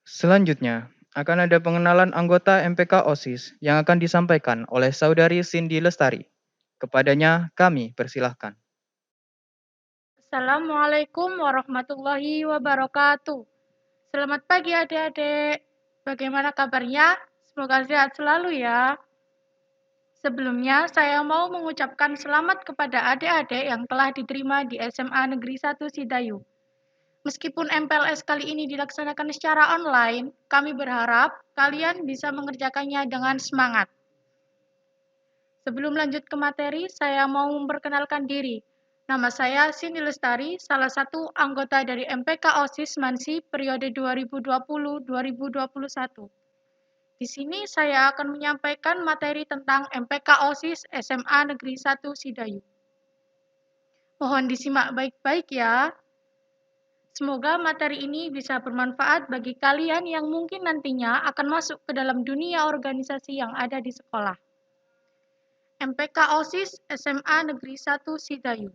Selanjutnya, akan ada pengenalan anggota MPK OSIS yang akan disampaikan oleh Saudari Cindy Lestari. Kepadanya kami persilahkan. Assalamualaikum warahmatullahi wabarakatuh. Selamat pagi adik-adik. Bagaimana kabarnya? Semoga sehat selalu ya. Sebelumnya, saya mau mengucapkan selamat kepada adik-adik yang telah diterima di SMA Negeri 1 Sidayu. Meskipun MPLS kali ini dilaksanakan secara online, kami berharap kalian bisa mengerjakannya dengan semangat. Sebelum lanjut ke materi, saya mau memperkenalkan diri. Nama saya Cindy Lestari, salah satu anggota dari MPK OSIS Mansi periode 2020-2021. Di sini saya akan menyampaikan materi tentang MPK OSIS SMA Negeri 1 Sidayu. Mohon disimak baik-baik ya. Semoga materi ini bisa bermanfaat bagi kalian yang mungkin nantinya akan masuk ke dalam dunia organisasi yang ada di sekolah. MPK OSIS SMA Negeri 1 Sidayu.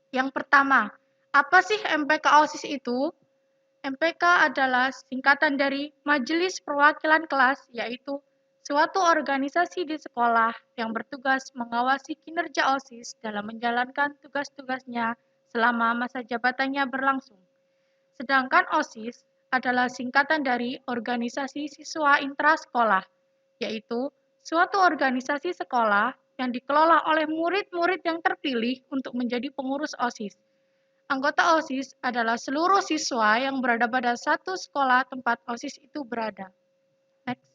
Yang pertama, apa sih MPK OSIS itu? MPK adalah singkatan dari Majelis Perwakilan Kelas, yaitu suatu organisasi di sekolah yang bertugas mengawasi kinerja OSIS dalam menjalankan tugas-tugasnya selama masa jabatannya berlangsung. Sedangkan OSIS adalah singkatan dari Organisasi Siswa Intrasekolah, yaitu suatu organisasi sekolah yang dikelola oleh murid-murid yang terpilih untuk menjadi pengurus OSIS. Anggota OSIS adalah seluruh siswa yang berada pada satu sekolah tempat OSIS itu berada. Next.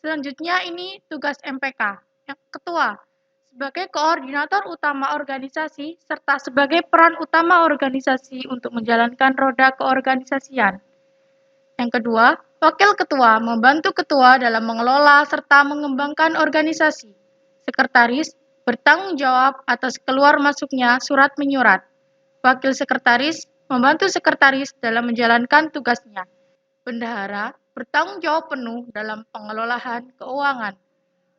Selanjutnya ini tugas MPK. Yang ketua, sebagai koordinator utama organisasi serta sebagai peran utama organisasi untuk menjalankan roda keorganisasian. Yang kedua, wakil ketua membantu ketua dalam mengelola serta mengembangkan organisasi. Sekretaris bertanggung jawab atas keluar masuknya surat menyurat. Wakil sekretaris membantu sekretaris dalam menjalankan tugasnya. Bendahara bertanggung jawab penuh dalam pengelolaan keuangan.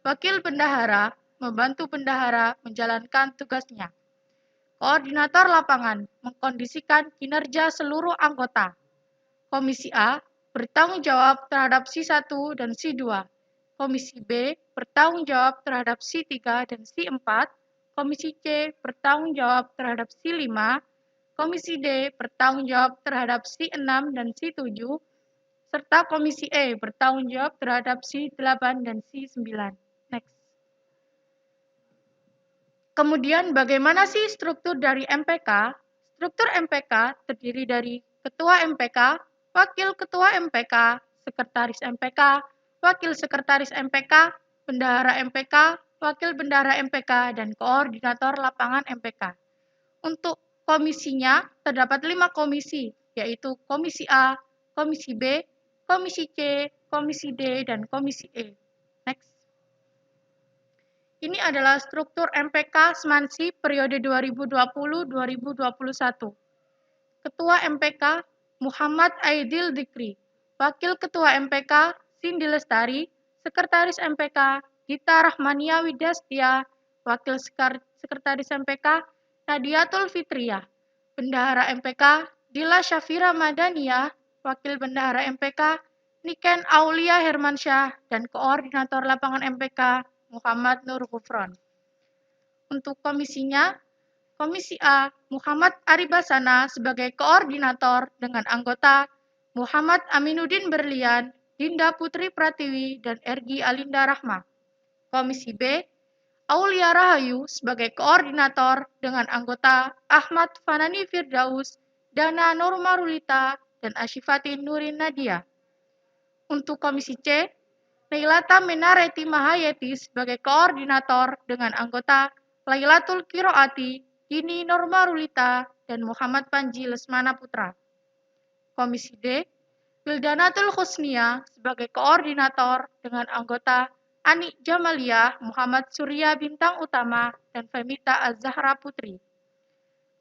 Wakil bendahara membantu bendahara menjalankan tugasnya. Koordinator lapangan mengkondisikan kinerja seluruh anggota. Komisi A bertanggung jawab terhadap C1 dan C2. Komisi B bertanggung jawab terhadap C3 dan C4. Komisi C bertanggung jawab terhadap C5. Komisi D bertanggung jawab terhadap C6 dan C7. Serta Komisi E bertanggung jawab terhadap C8 dan C9. Next. Kemudian bagaimana sih struktur dari MPK? Struktur MPK terdiri dari Ketua MPK, Wakil Ketua MPK, Sekretaris MPK, Wakil Sekretaris MPK, Bendahara MPK, Wakil Bendahara MPK, dan Koordinator Lapangan MPK. Untuk komisinya terdapat 5 komisi, yaitu Komisi A, Komisi B, Komisi C, Komisi D, dan Komisi E. Next. Ini adalah struktur MPK Semansi periode 2020-2021. Ketua MPK Muhammad Aidil Dikri, Wakil Ketua MPK Cindy Lestari, Sekretaris MPK Gita Rahmania Widastia, Wakil Sekretaris MPK Nadiatul Fitriyah, Bendahara MPK Dila Syafira Madaniyah, Wakil Bendahara MPK Niken Aulia Hermansyah, dan Koordinator Lapangan MPK Muhammad Nur Gufron. Untuk komisinya, Komisi A, Muhammad Aribasana sebagai koordinator dengan anggota Muhammad Aminuddin Berlian, Dinda Putri Pratiwi, dan Ergi Alinda Rahma. Komisi B, Aulia Rahayu sebagai koordinator dengan anggota Ahmad Fanani Firdaus, Dana Nurmarulita, dan Asyifatin Nurin Nadia. Untuk Komisi C, Lailata Menareti Mahayeti sebagai koordinator dengan anggota Lailatul Kiroati, Dini Normarulita, dan Muhammad Panji Lesmana Putra. Komisi D, Wildanatul Husnia sebagai koordinator dengan anggota Ani Jamaliyah, Muhammad Surya Bintang Utama, dan Femita Az-Zahra Putri.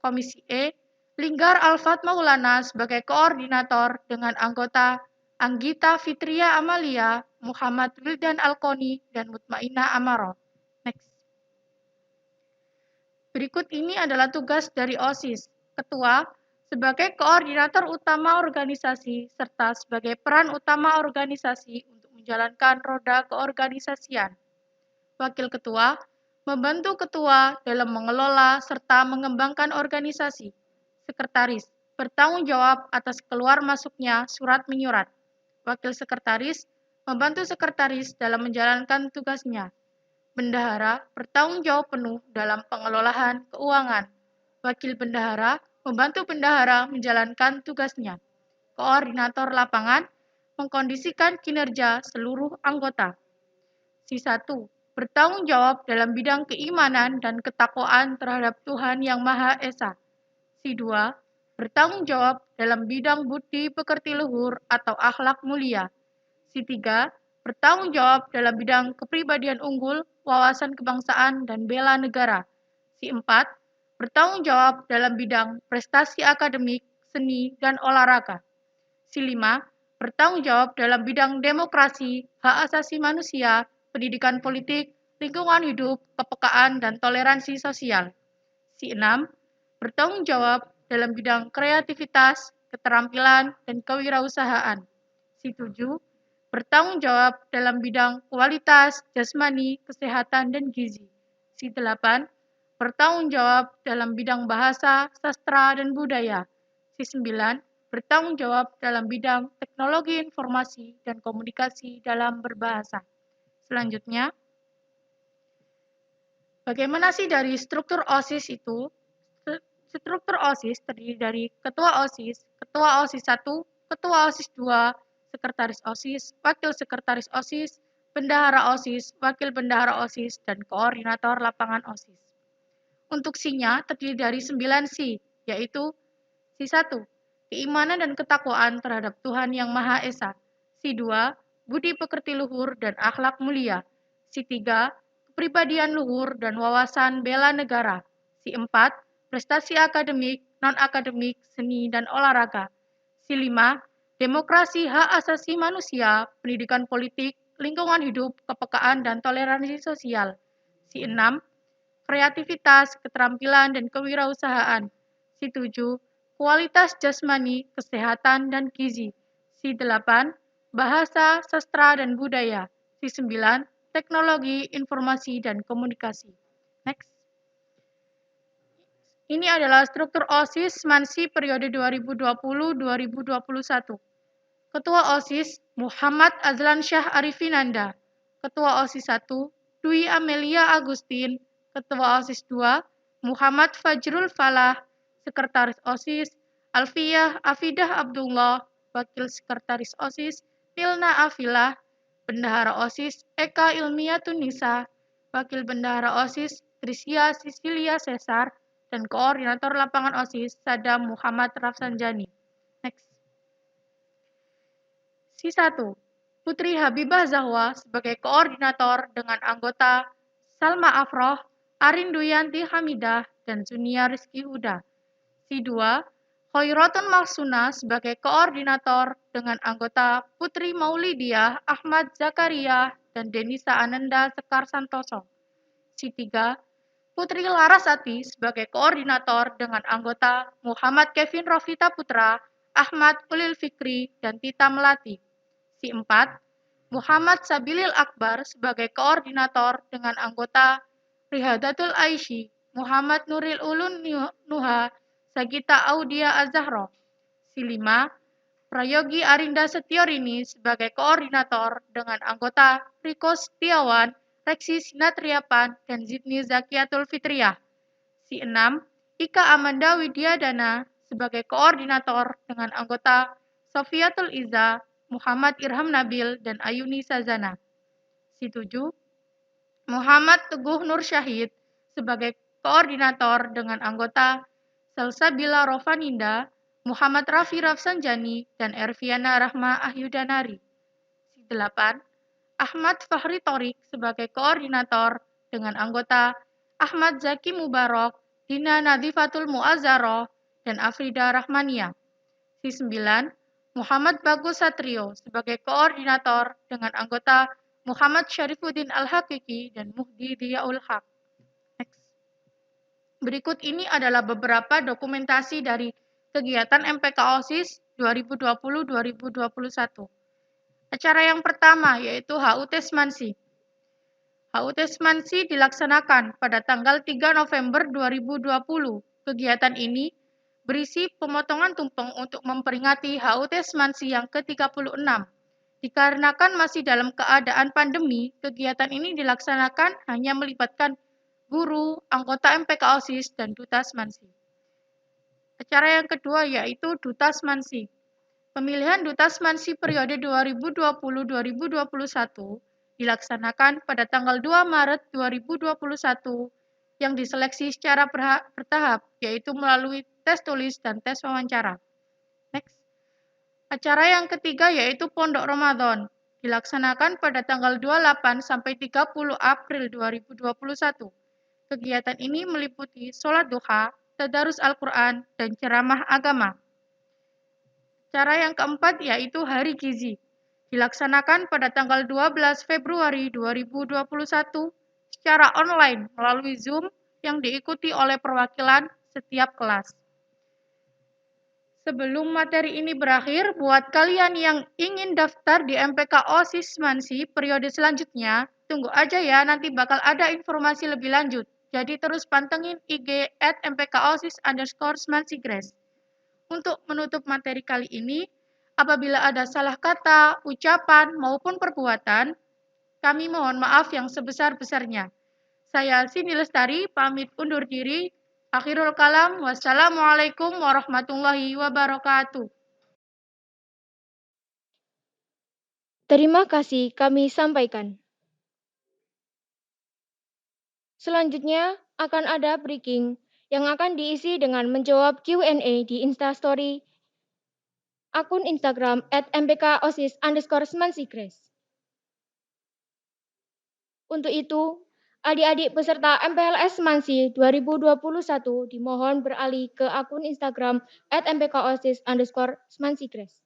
Komisi E, Linggar Alfat Maulana sebagai koordinator dengan anggota Anggita Fitria Amalia, Muhammad Wildan Alkoni, dan Mutmainah Amaro. Next. Berikut ini adalah tugas dari OSIS. Ketua, sebagai koordinator utama organisasi serta sebagai peran utama organisasi untuk menjalankan roda keorganisasian. Wakil Ketua membantu Ketua dalam mengelola serta mengembangkan organisasi. Sekretaris bertanggung jawab atas keluar masuknya surat menyurat. Wakil Sekretaris membantu Sekretaris dalam menjalankan tugasnya. Bendahara bertanggung jawab penuh dalam pengelolaan keuangan. Wakil Bendahara membantu Bendahara menjalankan tugasnya. Koordinator lapangan mengkondisikan kinerja seluruh anggota. Si 1 bertanggung jawab dalam bidang keimanan dan ketakwaan terhadap Tuhan Yang Maha Esa. Si 2 bertanggung jawab dalam bidang budi pekerti luhur atau akhlak mulia. Si 3 bertanggung jawab dalam bidang kepribadian unggul, wawasan kebangsaan, dan bela negara. Si 4 bertanggung jawab dalam bidang prestasi akademik, seni, dan olahraga. Si 5 bertanggung jawab dalam bidang demokrasi, hak asasi manusia, pendidikan politik, lingkungan hidup, kepekaan, dan toleransi sosial. Si 6 bertanggung jawab dalam bidang kreativitas, keterampilan, dan kewirausahaan. Si 7 bertanggung jawab dalam bidang kualitas, jasmani, kesehatan, dan gizi. Si 8 bertanggung jawab dalam bidang bahasa, sastra, dan budaya. Si 9 bertanggung jawab dalam bidang teknologi informasi dan komunikasi dalam berbahasa. Selanjutnya, bagaimana sih dari struktur OSIS itu? Struktur OSIS terdiri dari Ketua OSIS 1, Ketua OSIS 2, Sekretaris OSIS, Wakil Sekretaris OSIS, Bendahara OSIS, Wakil Bendahara OSIS, dan Koordinator Lapangan OSIS. Untuk C-nya terdiri dari 9 C, yaitu Si 1, keimanan dan ketakwaan terhadap Tuhan Yang Maha Esa. Si 2, budi pekerti luhur dan akhlak mulia. Si 3, kepribadian luhur dan wawasan bela negara. Si 4, prestasi akademik, non-akademik, seni, dan olahraga. Si 5, demokrasi, hak asasi manusia, pendidikan politik, lingkungan hidup, kepekaan, dan toleransi sosial. Si 6, kreativitas, keterampilan, dan kewirausahaan. Si 7, kualitas jasmani, kesehatan, dan gizi. Si 8, bahasa, sastra, dan budaya. Si 9, teknologi, informasi, dan komunikasi. Next. Ini adalah struktur OSIS Mansi periode 2020-2021. Ketua OSIS Muhammad Azlan Syah Arifinanda. Ketua OSIS 1 Dwi Amelia Agustin. Ketua OSIS 2 Muhammad Fajrul Falah. Sekretaris OSIS Alfiyah Afidah Abdullah. Wakil Sekretaris OSIS Milna Afilah. Bendahara OSIS Eka Ilmiatun Nisa. Wakil Bendahara OSIS Trisya Sisilia Cesar. Dan Koordinator Lapangan OSIS Sadam Muhammad Rafsanjani. Next. Si 1, Putri Habibah Zahwa sebagai koordinator dengan anggota Salma Afroh, Arin Duyanti Hamidah, dan Zunia Rizky Huda. Si 2, Khoirotun Maksuna sebagai koordinator dengan anggota Putri Maulidiah, Ahmad Zakaria, dan Denisa Ananda Sekar Santoso. Si 3, Putri Larasati sebagai koordinator dengan anggota Muhammad Kevin Rofita Putra, Ahmad Ulil Fikri, dan Tita Melati. Si 4, Muhammad Sabilil Akbar sebagai koordinator dengan anggota Rihadatul Aishi, Muhammad Nuril Ulun Nuha, Sagita Audia Azahro. Si 5, Prayogi Arinda Setiorini sebagai koordinator dengan anggota Riko Setiawan, Reksi Sinatriapan, dan Zidni Zakiatul Fitriah. Si 6, Ika Amanda Widyadana sebagai koordinator dengan anggota Sofiatul Iza, Muhammad Irham Nabil, dan Ayuni Sazana. Si 7, Muhammad Teguh Nur Syahid sebagai koordinator dengan anggota Salsabila Rovaninda, Muhammad Rafi Rafsanjani, dan Erviana Rahma Ahyudanari. Si 8, Ahmad Fahri Torik sebagai koordinator dengan anggota Ahmad Zaki Mubarok, Dina Nadifatul Muazzaroh, dan Afrida Rahmania. Si 9, Muhammad Bagus Satrio sebagai koordinator dengan anggota Muhammad Syarifuddin Al-Hakiki dan Muhdi Diyaul Haq. Next. Berikut ini adalah beberapa dokumentasi dari kegiatan MPK OSIS 2020-2021. Acara yang pertama yaitu HUT Semansi. HUT Semansi dilaksanakan pada tanggal 3 November 2020. Kegiatan ini berisi pemotongan tumpeng untuk memperingati HUT Semansi yang ke-36. Dikarenakan masih dalam keadaan pandemi, kegiatan ini dilaksanakan hanya melibatkan guru, anggota MPK OSIS, dan Duta Semansi. Acara yang kedua yaitu Duta Semansi. Pemilihan Duta Semansi periode 2020-2021 dilaksanakan pada tanggal 2 Maret 2021 yang diseleksi secara bertahap, yaitu melalui tes tulis dan tes wawancara. Next. Acara yang ketiga yaitu Pondok Ramadan, dilaksanakan pada tanggal 28 sampai 30 April 2021. Kegiatan ini meliputi sholat duha, tadarus Al-Quran, dan ceramah agama. Acara yang keempat yaitu Hari Gizi, dilaksanakan pada tanggal 12 Februari 2021 secara online melalui Zoom yang diikuti oleh perwakilan setiap kelas. Sebelum materi ini berakhir, buat kalian yang ingin daftar di MPK OSIS Semansi periode selanjutnya, tunggu aja ya, nanti bakal ada informasi lebih lanjut. Jadi terus pantengin IG @mpkosis_semansigres. Untuk menutup materi kali ini, apabila ada salah kata, ucapan, maupun perbuatan, kami mohon maaf yang sebesar-besarnya. Saya Cindy Lestari, pamit undur diri. Akhirul kalam, wassalamualaikum warahmatullahi wabarakatuh. Terima kasih kami sampaikan. Selanjutnya akan ada breaking yang akan diisi dengan menjawab Q&A di Instastory akun Instagram @mpkosis_semansigres. Untuk itu, adik-adik peserta MPLS Semansi 2021 dimohon beralih ke akun Instagram @mpkosis_semansigres.